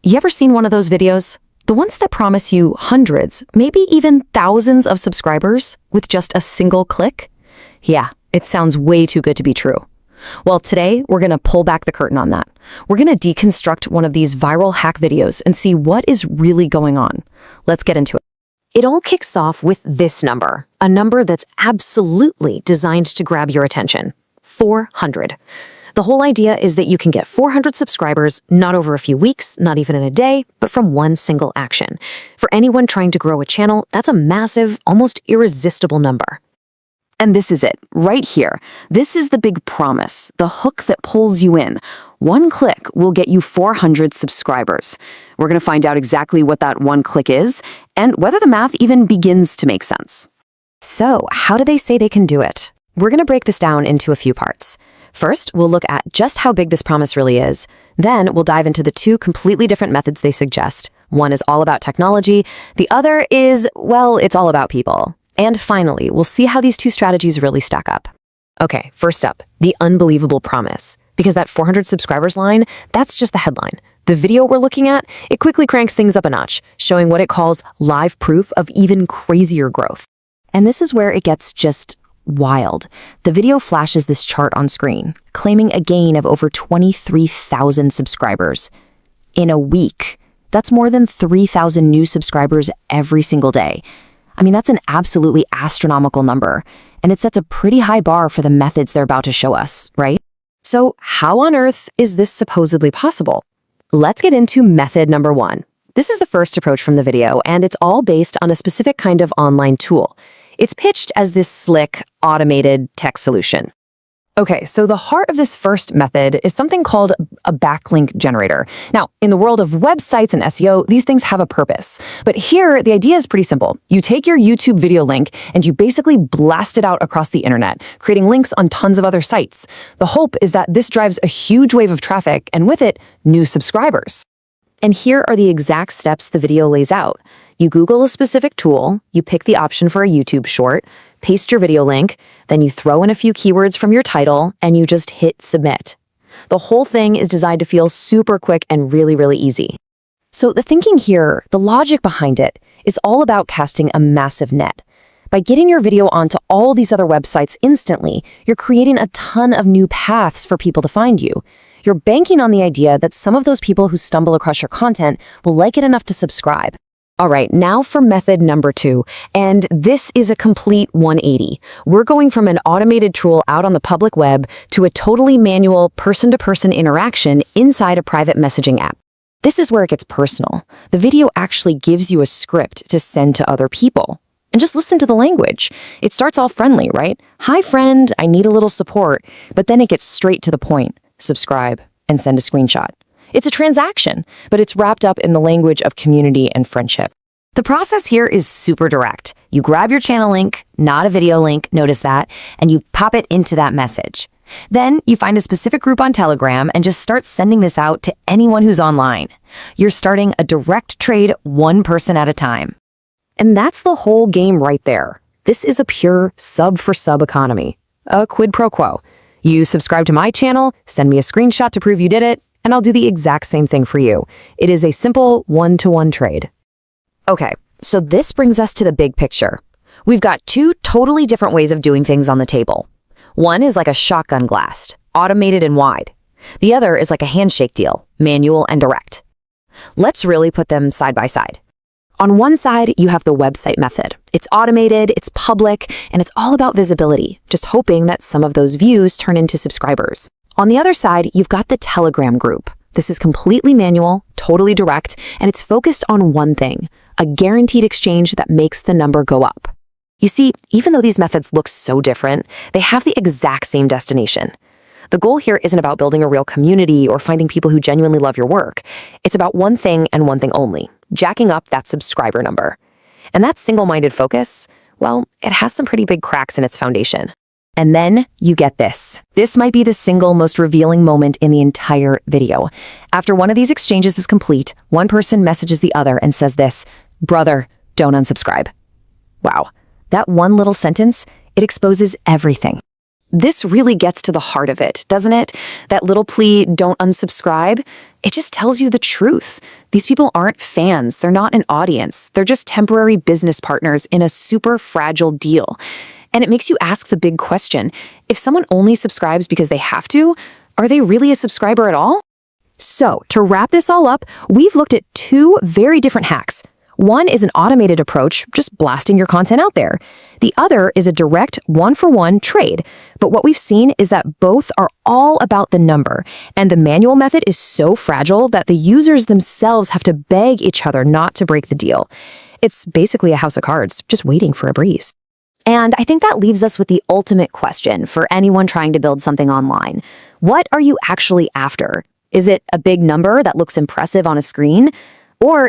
You ever seen one of those videos? The ones that promise you hundreds, maybe even thousands of subscribers with just a single click? Yeah, it sounds way too good to be true. Well, today we're going to pull back the curtain on that. We're going to deconstruct one of these viral hack videos and see what is really going on. Let's get into it. It all kicks off with this number, a number that's absolutely designed to grab your attention. 400. The whole idea is that you can get 400 subscribers, not over a few weeks, not even in a day, but from one single action. For anyone trying to grow a channel, that's a massive, almost irresistible number. And this is it, right here. This is the big promise, the hook that pulls you in. One click will get you 400 subscribers. We're going to find out exactly what that one click is and whether the math even begins to make sense. So, how do they say they can do it? We're going to break this down into a few parts. First, we'll look at just how big this promise really is. Then, we'll dive into the two completely different methods they suggest. One is all about technology. The other is, well, it's all about people. And finally, we'll see how these two strategies really stack up. Okay, first up, the unbelievable promise. Because that 400 subscribers line, that's just the headline. The video we're looking at, it quickly cranks things up a notch, showing what it calls live proof of even crazier growth. And this is where it gets just wild. The video flashes this chart on screen, claiming a gain of over 23,000 subscribers. In a week, that's more than 3,000 new subscribers every single day. I mean, that's an absolutely astronomical number, and it sets a pretty high bar for the methods they're about to show us, right? So how on earth is this supposedly possible? Let's get into method number one. This is the first approach from the video, and it's all based on a specific kind of online tool. It's pitched as this slick, automated tech solution. Okay, so the heart of this first method is something called a backlink generator. Now, in the world of websites and SEO, these things have a purpose. But here, the idea is pretty simple. You take your YouTube video link and you basically blast it out across the internet, creating links on tons of other sites. The hope is that this drives a huge wave of traffic and with it, new subscribers. And here are the exact steps the video lays out. You Google a specific tool, you pick the option for a YouTube short, paste your video link, then you throw in a few keywords from your title, and you just hit submit. The whole thing is designed to feel super quick and really, really easy. So the thinking here, the logic behind it, is all about casting a massive net. By getting your video onto all these other websites instantly, you're creating a ton of new paths for people to find you. You're banking on the idea that some of those people who stumble across your content will like it enough to subscribe. All right, now for method number two, and this is a complete 180. We're going from an automated tool out on the public web to a totally manual person-to-person interaction inside a private messaging app. This is where it gets personal. The video actually gives you a script to send to other people. And just listen to the language. It starts all friendly, right? Hi, friend, I need a little support. But then it gets straight to the point. Subscribe and send a screenshot. It's a transaction, but it's wrapped up in the language of community and friendship. The process here is super direct. You grab your channel link, not a video link, notice that, and you pop it into that message. Then you find a specific group on Telegram and just start sending this out to anyone who's online. You're starting a direct trade one person at a time. And that's the whole game right there. This is a pure sub-for-sub economy. A quid pro quo. You subscribe to my channel, send me a screenshot to prove you did it, and I'll do the exact same thing for you. It is a simple one-to-one trade. Okay, so this brings us to the big picture. We've got two totally different ways of doing things on the table. One is like a shotgun blast, automated and wide. The other is like a handshake deal, manual and direct. Let's really put them side by side. On one side, you have the website method. It's automated, it's public, and it's all about visibility, just hoping that some of those views turn into subscribers. On the other side, you've got the Telegram group. This is completely manual, totally direct, and it's focused on one thing, a guaranteed exchange that makes the number go up. You see, even though these methods look so different, they have the exact same destination. The goal here isn't about building a real community or finding people who genuinely love your work. It's about one thing and one thing only, jacking up that subscriber number. And that single-minded focus, well, it has some pretty big cracks in its foundation. And then you get this. This might be the single most revealing moment in the entire video. After one of these exchanges is complete, one person messages the other and says this, "Brother, don't unsubscribe." Wow, that one little sentence, it exposes everything. This really gets to the heart of it, doesn't it? That little plea, don't unsubscribe, It just tells you the truth. These people aren't fans. They're not an audience. They're just temporary business partners in a super fragile deal. And it makes you ask the big question, if someone only subscribes because they have to, are they really a subscriber at all? So, to wrap this all up, we've looked at two very different hacks. One is an automated approach, just blasting your content out there. The other is a direct one-for-one trade. But what we've seen is that both are all about the number, and the manual method is so fragile that the users themselves have to beg each other not to break the deal. It's basically a house of cards, just waiting for a breeze. And I think that leaves us with the ultimate question for anyone trying to build something online. What are you actually after? Is it a big number that looks impressive on a screen? Or